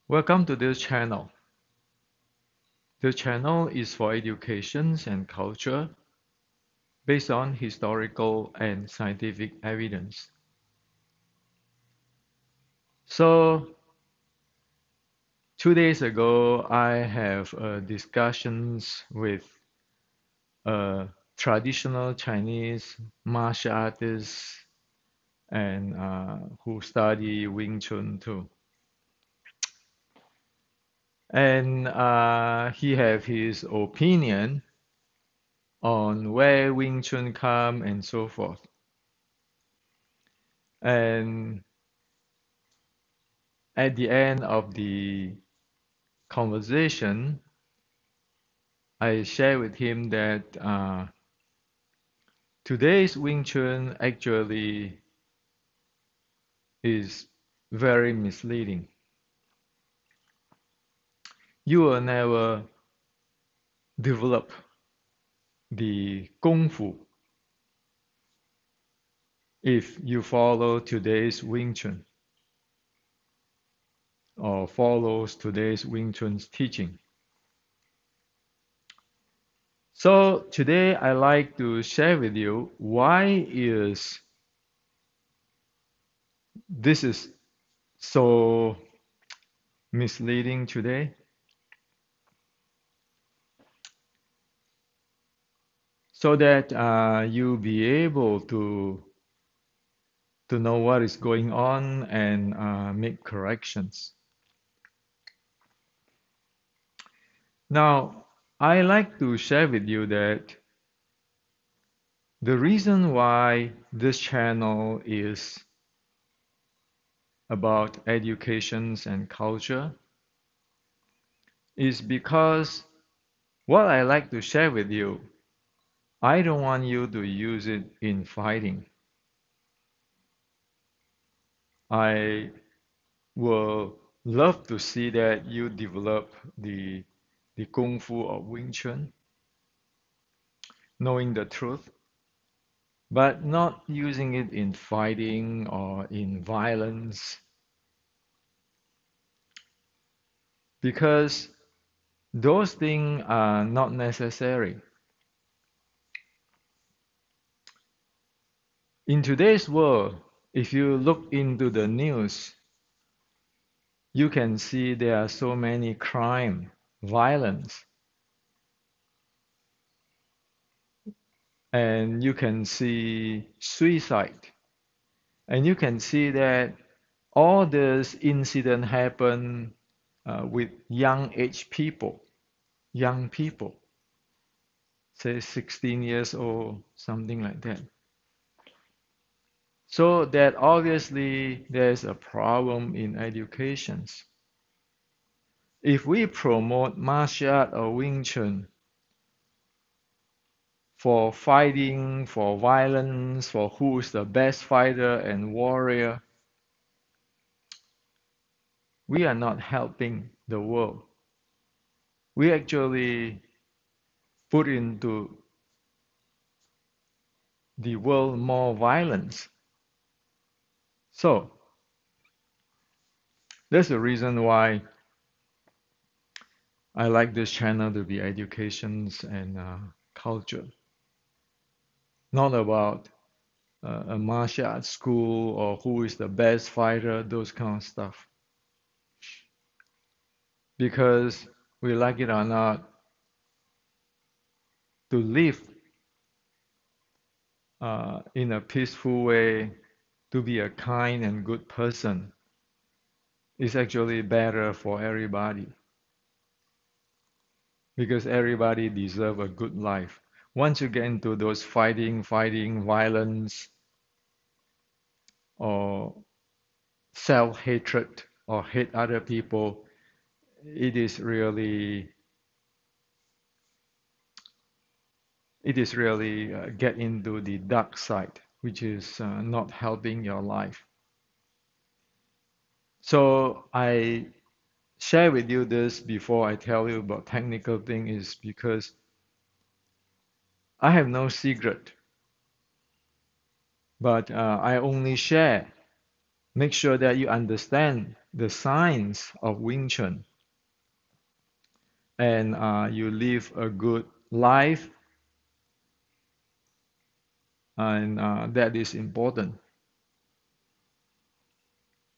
Welcome to this channel. The channel is for education and culture based on historical and scientific evidence. So, 2 days ago, I have discussions with a traditional Chinese martial artist and who study Wing Chun too. And he have his opinion on where Wing Chun come and so forth. And at the end of the conversation, I share with him that today's Wing Chun actually is very misleading. You will never develop the Kung Fu if you follow today's Wing Chun or follows today's Wing Chun's teaching. So today I like to share with you why is this is so misleading today, so that you'll be able to know what is going on and make corrections. Now, I like to share with you that the reason why this channel is about educations and culture is because what I like to share with you, I don't want you to use it in fighting. I will love to see that you develop the Kung Fu of Wing Chun, knowing the truth, but not using it in fighting or in violence, because those things are not necessary. In today's world, if you look into the news, you can see there are so many crime, violence, and you can see suicide, and you can see that all this incident happen with young age people, young people, say 16 years old, something like that. So that obviously there's a problem in educations. If we promote martial art or Wing Chun for fighting, for violence, for who's the best fighter and warrior, we are not helping the world. We actually put into the world more violence. So that's the reason why I like this channel to be educations and culture, not about a martial arts school or who is the best fighter, those kind of stuff. Because we like it or not, to live in a peaceful way, to be a kind and good person, is actually better for everybody. Because everybody deserves a good life. Once you get into those fighting, violence, or self-hatred, or hate other people, it is really get into the dark side, which is not helping your life. So I share with you this before I tell you about technical thing is because I have no secret, but I only share. Make sure that you understand the science of Wing Chun, and you live a good life, and that is important.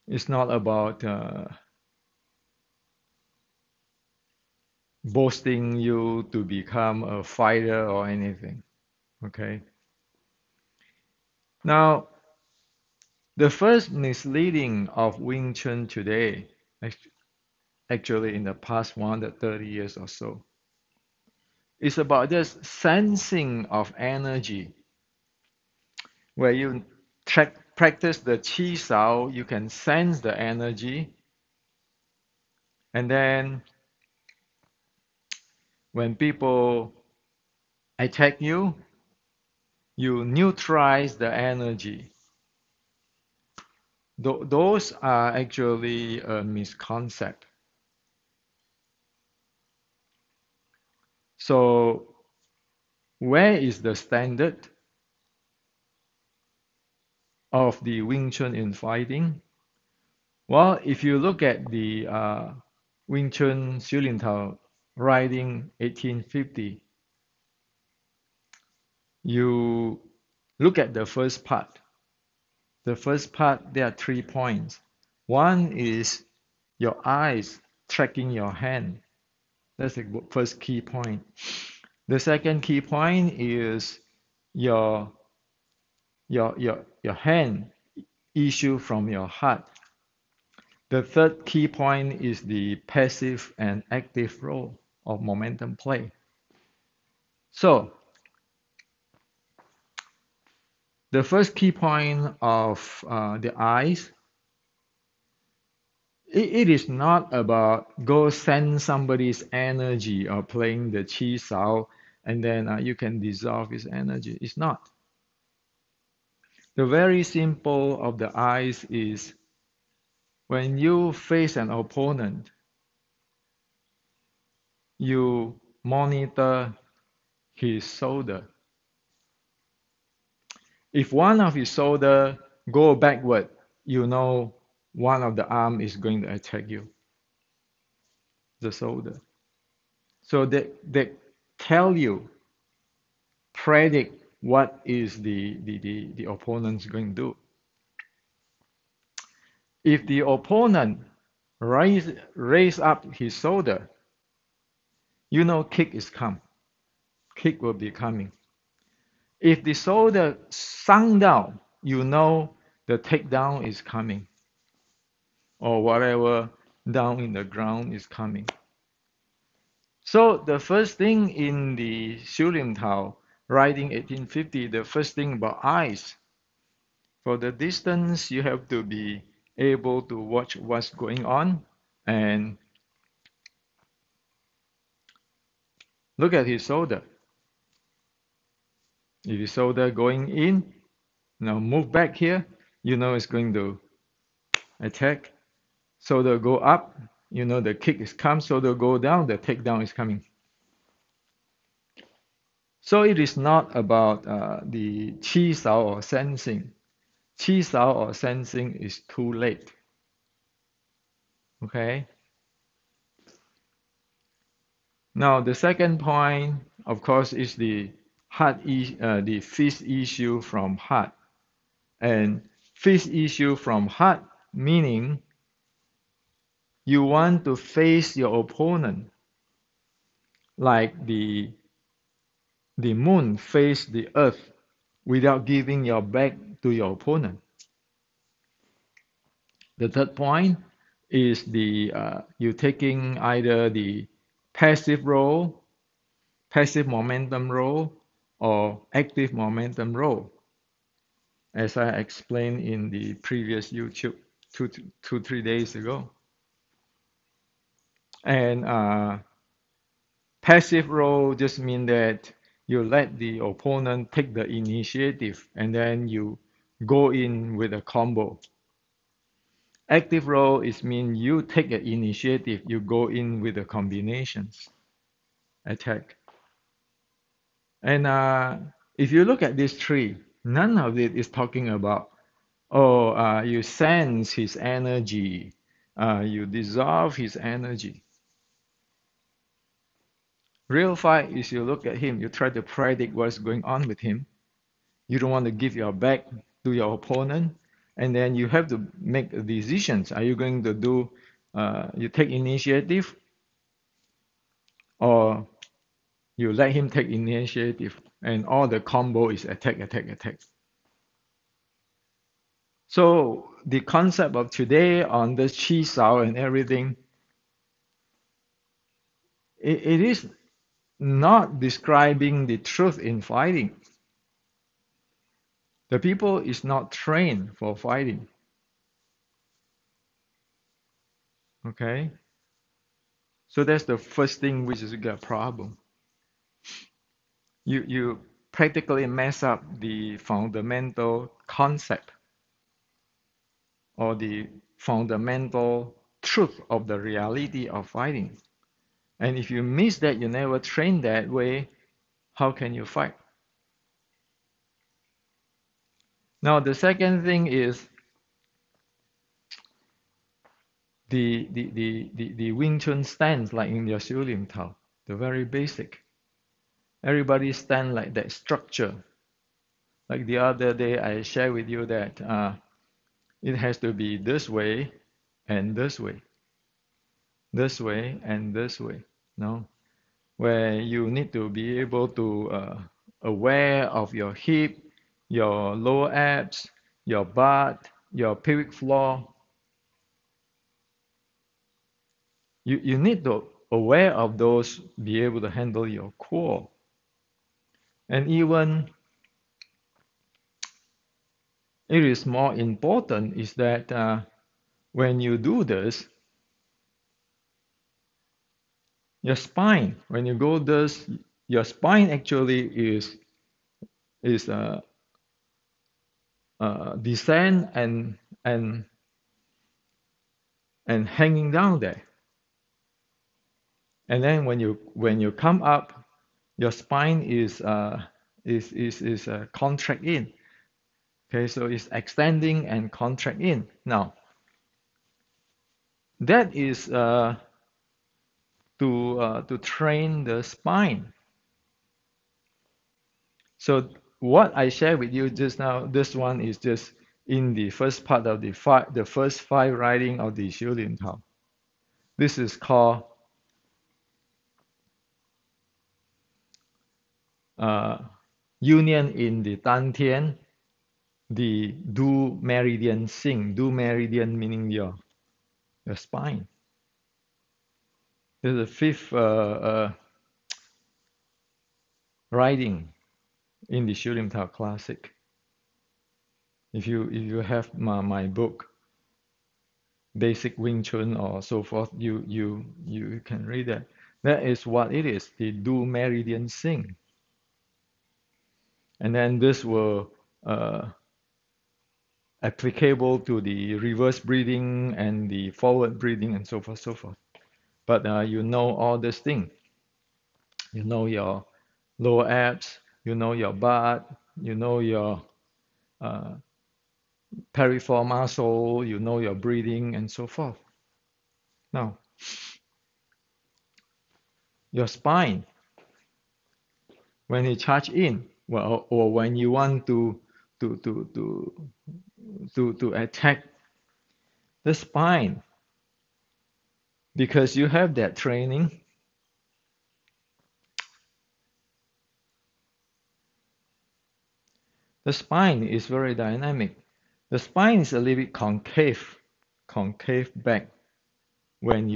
It's not about boasting you to become a fighter or anything. Okay. Now, the first misleading of Wing Chun today, actually in the past 130 years or so, is about just sensing of energy. Where you practice the Qi Sao, you can sense the energy, and then when people attack you, you neutralize the energy. Those are actually a misconcept. So, where is the standard of the Wing Chun in fighting? Well, if you look at the Wing Chun Xiu Lin Tao writing 1850, you look at the first part. The first part, there are 3 points. One is your eyes tracking your hand. That's the first key point. The second key point is your your hand issue from your heart. The third key point is the passive and active role of momentum play. So the first key point of the eyes, it is not about go send somebody's energy or playing the chi sao and then you can dissolve his energy. It's not. The very simple of the eyes is when you face an opponent, you monitor his shoulder. If one of his shoulder go backward, you know one of the arm is going to attack you, the shoulder. So they tell you, predict what is the opponent's going to do. If the opponent raise up his shoulder, you know kick is come. Kick will be coming. If the shoulder sunk down, you know the takedown is coming, or whatever down in the ground is coming. So the first thing in the Xiu Lin Tao writing 1850, the first thing about eyes. For the distance, you have to be able to watch what's going on and look at his shoulder. If his shoulder going in, now move back here, you know it's going to attack. Shoulder go up, you know the kick is come. Shoulder go down, the takedown is coming. So it is not about the chi sao or sensing. Chi sao or sensing is too late. Okay. Now the second point, of course, is the the fist issue from heart, and fist issue from heart meaning you want to face your opponent like the moon face the earth without giving your back to your opponent. The third point is the you taking either the passive role, passive momentum role, or active momentum role, as I explained in the previous YouTube 3 days ago. And passive role just means that you let the opponent take the initiative and then you go in with a combo. Active role is mean you take an initiative, you go in with the combinations attack. And if you look at these three, none of it is talking about, oh, you sense his energy You dissolve his energy. Real fight is you look at him, you try to predict what's going on with him. You don't want to give your back to your opponent, and then you have to make decisions. Are you going to you take initiative, or you let him take initiative, and all the combo is attack, attack, attack. So the concept of today on the chi sao and everything, it is not describing the truth in fighting. The people is not trained for fighting. Okay? So that's the first thing which is a problem. You practically mess up the fundamental concept or the fundamental truth of the reality of fighting. And if you miss that, you never train that way, how can you fight? Now, the second thing is the Wing Chun stance, like in your Xiu Lim Tao, the very basic. Everybody stand like that structure. Like the other day, I shared with you that it has to be this way and this way, this way and this way. No, where you need to be able to aware of your hip, your lower abs, your butt, your pelvic floor. You need to aware of those, be able to handle your core. And even it is more important is that when you do this, your spine, when you go this, your spine actually is descend and hanging down there. And then when you come up, your spine is contract in. Okay, so it's extending and contract in. Now, that is to train the spine. So what I shared with you just now, this one is just in the first part of the first five writing of the Xiu Lin Tao. This is called union in the Dantian, the Du Meridian Xing. Du Meridian meaning your spine. There's a fifth writing in the Xiu Lim Tao Classic. If you have my book, Basic Wing Chun or so forth, you can read that. That is what it is, the Du Meridian Xing. And then this will applicable to the reverse breathing and the forward breathing and so forth, so forth. But you know all this thing. You know your lower abs, you know your butt, you know your peripheral muscle, you know your breathing and so forth. Now, your spine, when you charge in, well, or when you want to attack the spine, because you have that training, the spine is very dynamic. The spine is a little bit concave back when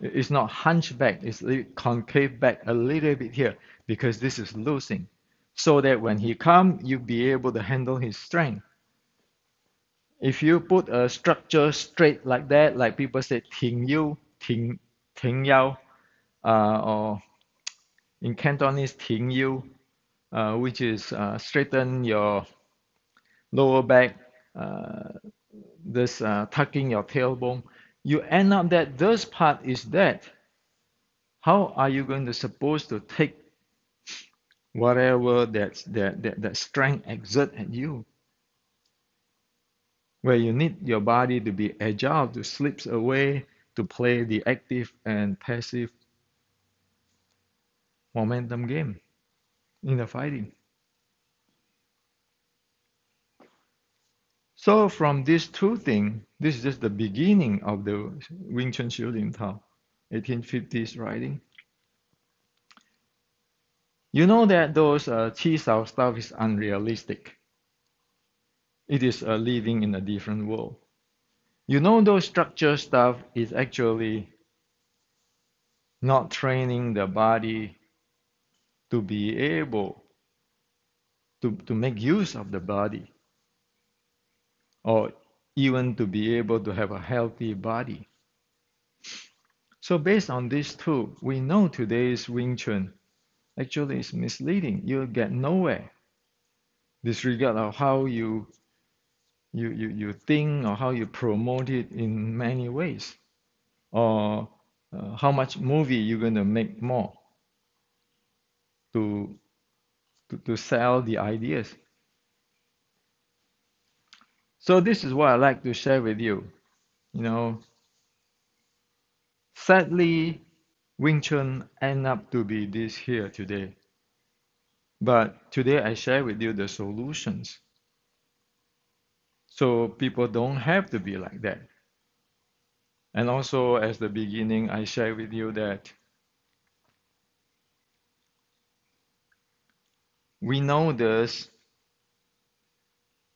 it's not hunchback, it's a little concave back a little bit here because this is losing. So that when he come, you'll be able to handle his strength. If you put a structure straight like that, like people say 挺腰, 挺腰, or in Cantonese 挺腰, which is straighten your lower back, this tucking your tailbone, you end up that this part is dead. How are you going to supposed to take whatever that strength exert at you? where you need your body to be agile, to slip away, to play the active and passive momentum game in the fighting. So from these two things, this is just the beginning of the Wing Chun Xiu Lim Tao, 1850s writing. You know that those Qi Sao stuff is unrealistic. It is living in a different world. You know those structure stuff is actually not training the body to be able to make use of the body or even to be able to have a healthy body. So based on these two, we know today's Wing Chun actually is misleading. You'll get nowhere. Disregard of how you think or how you promote it in many ways, or how much movie you're going to make more to, to sell the ideas. So this is what I like to share with you. You know, sadly, Wing Chun end up to be this here today. But today I share with you the solutions. So people don't have to be like that. And also, as the beginning, I share with you that we know this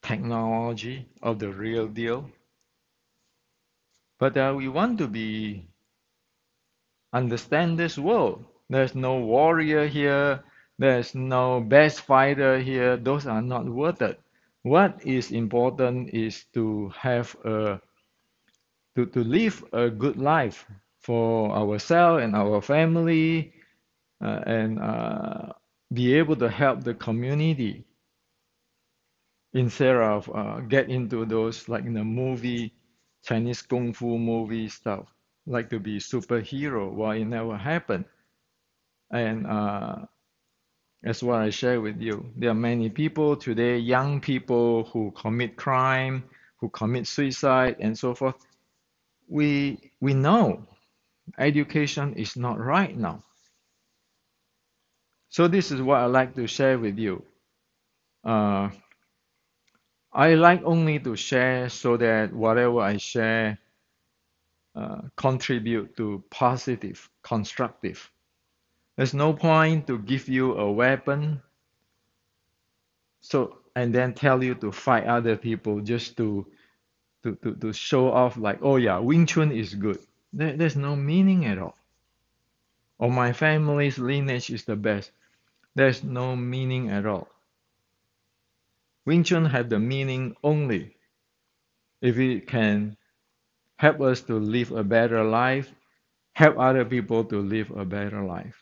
technology of the real deal, but we want to be understand this world. There's no warrior here. There's no best fighter here. Those are not worth it. What is important is to have to live a good life for ourselves and our family, and be able to help the community instead of get into those like in the movie, Chinese kung fu movie stuff, like to be superhero. Well, it never happened. And that's what I share with you. There are many people today, young people who commit crime, who commit suicide, and so forth. We know education is not right now. So this is what I like to share with you. Uh, I like only to share so that whatever I share contribute to positive, constructive. There's no point to give you a weapon so and then tell you to fight other people just to show off like, oh yeah, Wing Chun is good. There's no meaning at all. Or my family's lineage is the best. There's no meaning at all. Wing Chun have the meaning only if it can help us to live a better life, help other people to live a better life.